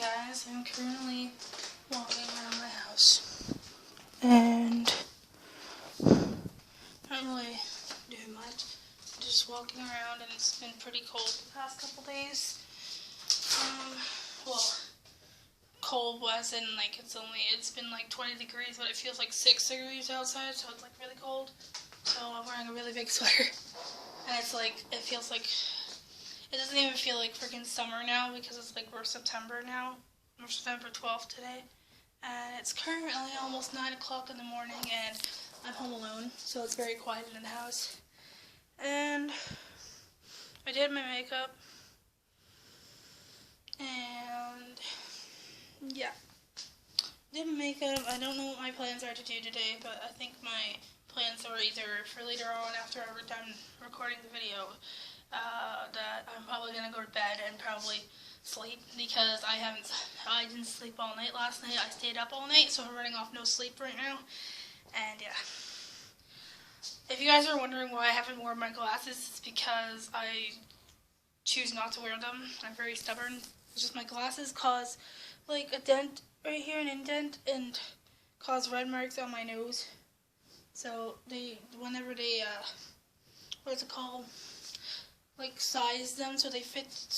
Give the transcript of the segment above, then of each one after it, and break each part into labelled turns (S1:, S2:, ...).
S1: guys, I'm currently walking around my house and not really doing much. Just walking around, and it's been pretty cold the past couple days. Well, cold as in like it's been like 20 degrees, but it feels like 6 degrees outside, so it's like really cold. So I'm wearing a really big sweater, and it's like it feels like it doesn't even feel like freaking summer now because it's like we're September now. We're September 12th today, and it's currently almost 9 o'clock in the morning, and I'm home alone, so it's very quiet in the house. And I did my makeup, and yeah, did my makeup. I don't know what my plans are to do today, but I think my plans are either for later on after we're done recording the video, that I'm probably gonna go to bed and probably sleep because I didn't sleep all night last night. I stayed up all night, so I'm running off no sleep right now. And yeah, if you guys are wondering why I haven't worn my glasses, it's because I choose not to wear them. I'm very stubborn. It's just my glasses cause like a dent right here, an indent, and cause red marks on my nose. So whenever they what's it called? Like size them so they fit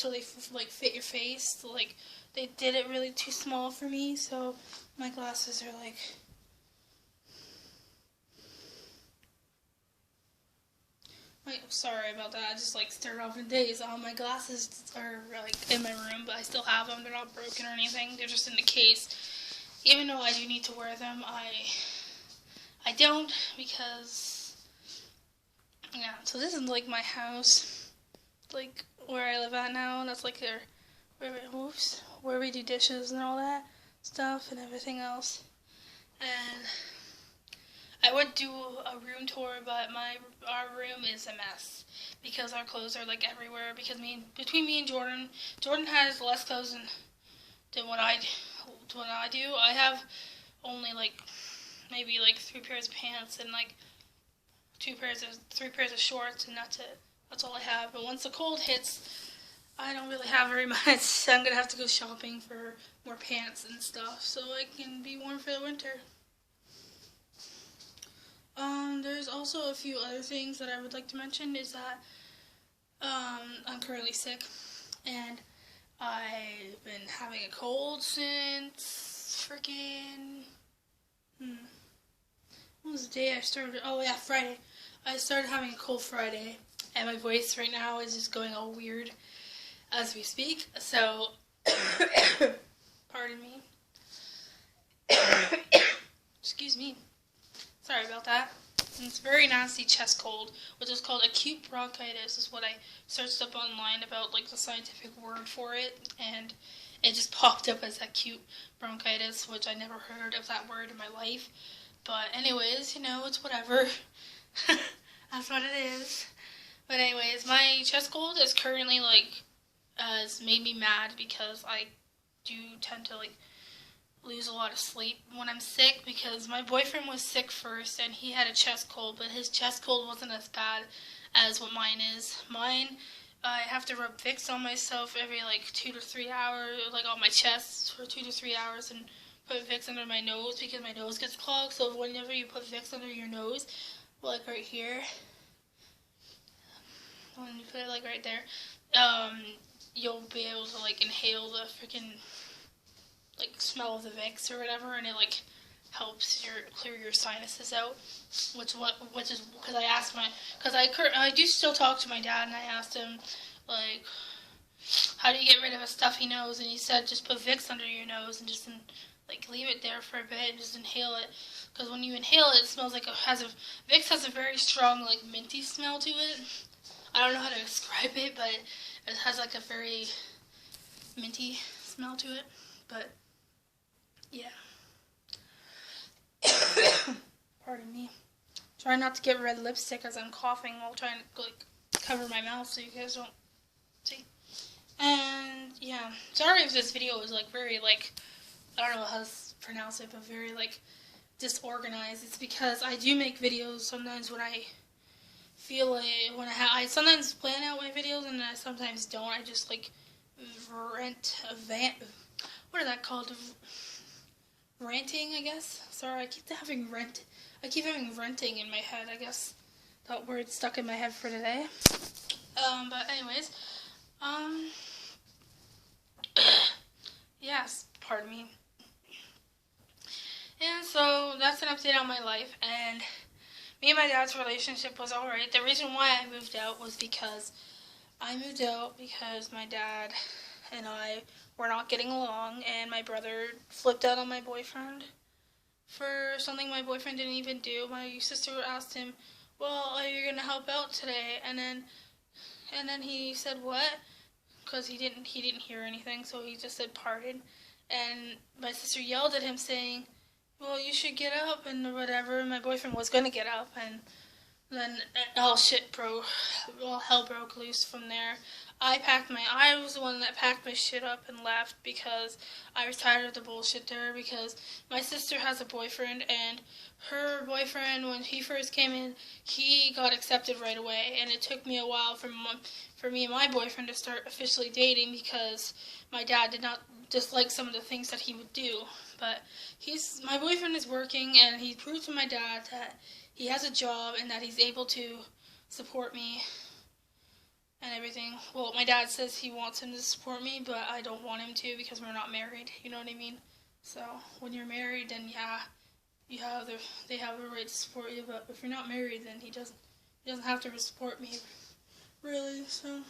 S1: your face. So, like they did it really too small for me, so my glasses are like sorry about that. I just like stared off in daze. My glasses are like in my room, but I still have them. They're not broken or anything. They're just in the case. Even though I do need to wear them, I don't because yeah. So this is like my house, like where I live at now. That's like where we do dishes and all that stuff and everything else. And I would do a room tour, but our room is a mess because our clothes are like everywhere. Because between me and Jordan has less clothes than what I do. I have only like maybe like 3 pairs of pants and like 3 pairs of shorts, and that's it. That's all I have. But once the cold hits, I don't really have very much. So I'm gonna have to go shopping for more pants and stuff so I can be warm for the winter. There's also a few other things that I would like to mention is that I'm currently sick, and I've been having a cold since freaking what was the day I started? Oh yeah, Friday. I started having a cold Friday, and my voice right now is just going all weird as we speak. So, pardon me. Excuse me. Sorry about that. And it's a very nasty chest cold, which is called acute bronchitis, is what I searched up online about, like, the scientific word for it, and it just popped up as acute bronchitis, which I never heard of that word in my life. But anyways, it's whatever. That's what it is. But anyways, my chest cold is currently, like, has made me mad because I do tend to, like, lose a lot of sleep when I'm sick, because my boyfriend was sick first and he had a chest cold, but his chest cold wasn't as bad as what mine is. Mine, I have to rub Vicks on myself every like 2 to 3 hours, like on my chest for 2 to 3 hours, and put Vicks under my nose because my nose gets clogged. So whenever you put Vicks under your nose, like right here, when you put it like right there, you'll be able to like inhale the freaking like smell of the Vicks or whatever, and it like helps clear your sinuses out. Which is because I do still talk to my dad, and I asked him like, how do you get rid of a stuffy nose? And he said just put Vicks under your nose and just like leave it there for a bit and just inhale it. Because when you inhale it, it smells like Vicks has a very strong like minty smell to it. I don't know how to describe it, but it has like a very minty smell to it. But yeah. Pardon me. Try not to get red lipstick as I'm coughing while trying to like cover my mouth so you guys don't see. And yeah, sorry if this video is like very like, I don't know how to pronounce it, but very like disorganized. It's because I do make videos sometimes when I feel like I sometimes plan out my videos and I sometimes don't. I just like rent a van. what is that called? Ranting, I guess. Sorry, I keep having renting in my head. I guess that word stuck in my head for today. But anyways, um, yes, pardon me. And so that's an update on my life. And me and my dad's relationship was alright. The reason why I moved out was because my dad and I were not getting along, and my brother flipped out on my boyfriend for something my boyfriend didn't even do. My sister asked him, "Well, are you gonna help out today?" And then he said, "What?" Because he didn't hear anything, so he just said "pardon." And my sister yelled at him, saying, "Well, you should get up," and whatever. My boyfriend was gonna get up, and then all hell broke loose from there. I was the one that packed my shit up and left because I was tired of the bullshit there, because my sister has a boyfriend, and her boyfriend, when he first came in, he got accepted right away, and it took me a while for me and my boyfriend to start officially dating, because my dad did not dislike some of the things that he would do. But my boyfriend is working, and he proved to my dad that he has a job and that he's able to support me and everything. Well, my dad says he wants him to support me, but I don't want him to because we're not married. You know what I mean? So when you're married, then yeah, they have the right to support you. But if you're not married, then he doesn't have to support me, really. So,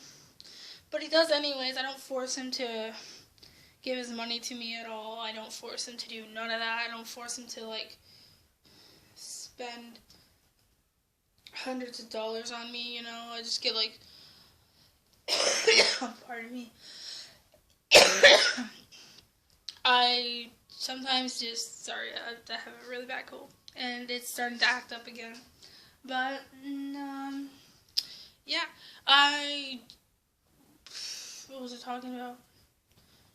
S1: but he does anyways. I don't force him to give his money to me at all. I don't force him to do none of that. I don't force him to spend hundreds of dollars on me. I just get pardon me. I sometimes sorry, I have a really bad cold, and it's starting to act up again. But yeah, what was I talking about?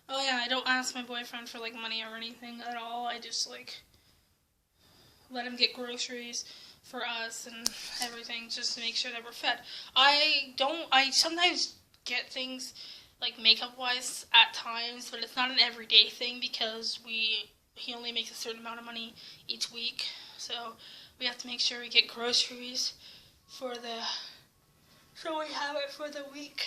S1: Oh yeah, I don't ask my boyfriend for money or anything at all. I just let him get groceries for us and everything, just to make sure that we're fed. I sometimes get things makeup wise at times, but it's not an everyday thing because he only makes a certain amount of money each week, so we have to make sure we get groceries so we have it for the week,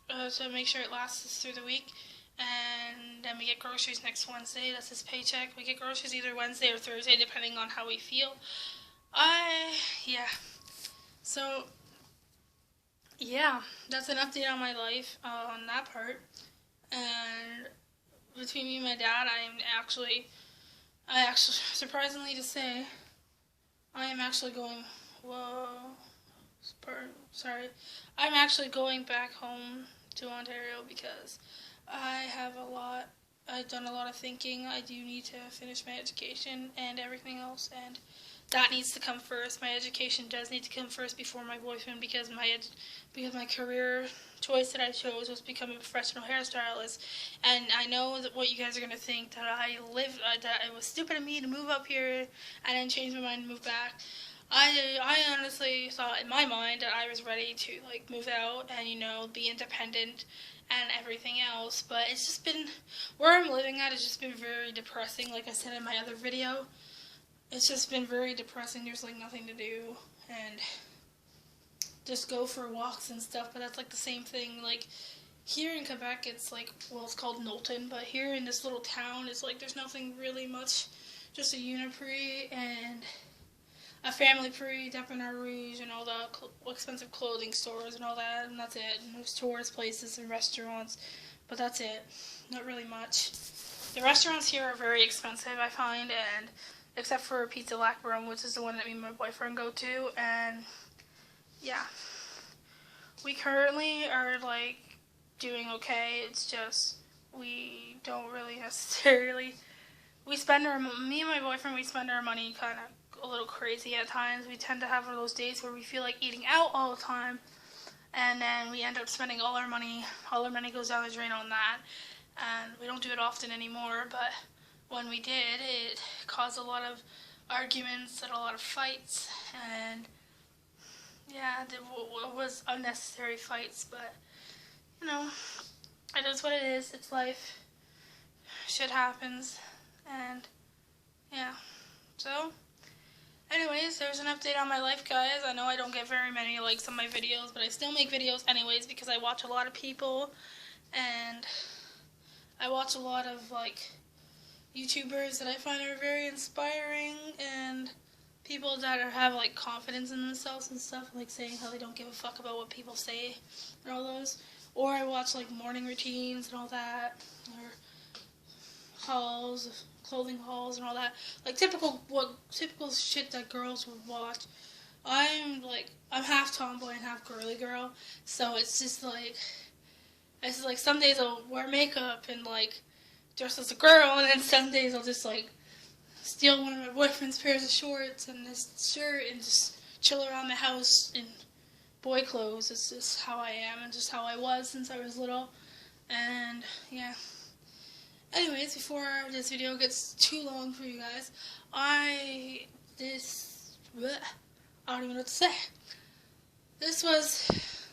S1: to make sure it lasts us through the week. And then we get groceries next Wednesday. That's his paycheck. We get groceries either Wednesday or Thursday, depending on how we feel. Yeah. So, yeah, that's an update on my life, on that part. And between me and my dad, surprisingly to say, I am actually going, sorry. I'm actually going back home to Ontario because I've done a lot of thinking. I do need to finish my education and everything else, and that needs to come first. My education does need to come first before my boyfriend, because my career choice that I chose was becoming a professional hairstylist. And I know that what you guys are gonna think, that that it was stupid of me to move up here and then change my mind and move back. I honestly thought in my mind that I was ready to move out and be independent and everything else, but it's just been, where I'm living at has just been very depressing. Like I said in my other video, it's just been very depressing. There's nothing to do, and just go for walks and stuff, but that's the same thing. Here in Quebec, it's it's called Knowlton, but here in this little town, it's there's nothing really much, just a Uniprix and a Family Prix, Depanneur Rouge, and all the expensive clothing stores and all that, and that's it. And there's tourist places and restaurants, but that's it. Not really much. The restaurants here are very expensive, I find, and except for Pizza Lac Rome, which is the one that me and my boyfriend go to, and yeah. We currently are doing okay. It's just we don't really necessarily, me and my boyfriend, we spend our money kind of a little crazy at times. We tend to have those days where we feel like eating out all the time, and then we end up spending all our money goes down the drain on that, and we don't do it often anymore, but when we did, it caused a lot of arguments and a lot of fights, and yeah, it was unnecessary fights, but it is what it is. It's life. shit happens, and yeah, so anyways, there's an update on my life, guys. I know I don't get very many likes on my videos, but I still make videos anyways because I watch a lot of people, and I watch a lot of, like, YouTubers that I find are very inspiring, and people that have, like, confidence in themselves and stuff, like saying how they don't give a fuck about what people say and all those. Or I watch, like, morning routines and all that, or hauls, clothing hauls and all that, like typical shit that girls would watch. I'm half tomboy and half girly girl, so it's just like some days I'll wear makeup and like dress as a girl, and then some days I'll just like steal one of my boyfriend's pairs of shorts and this shirt and just chill around the house in boy clothes. It's just how I am and just how I was since I was little, and yeah. Anyways, before this video gets too long for you guys, I don't even know what to say. This was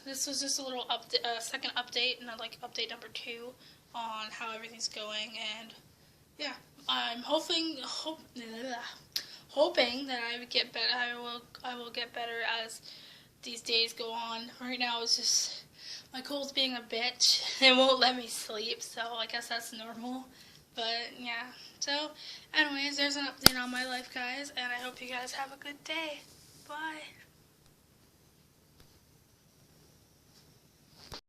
S1: just a little update, second update, and like update number 2 on how everything's going, and yeah, I'm hoping that I would get better. I will get better as these days go on. Right now, it's just my cold's being a bitch. It won't let me sleep, so I guess that's normal. But yeah, so anyways, there's an update on my life, guys, and I hope you guys have a good day. Bye.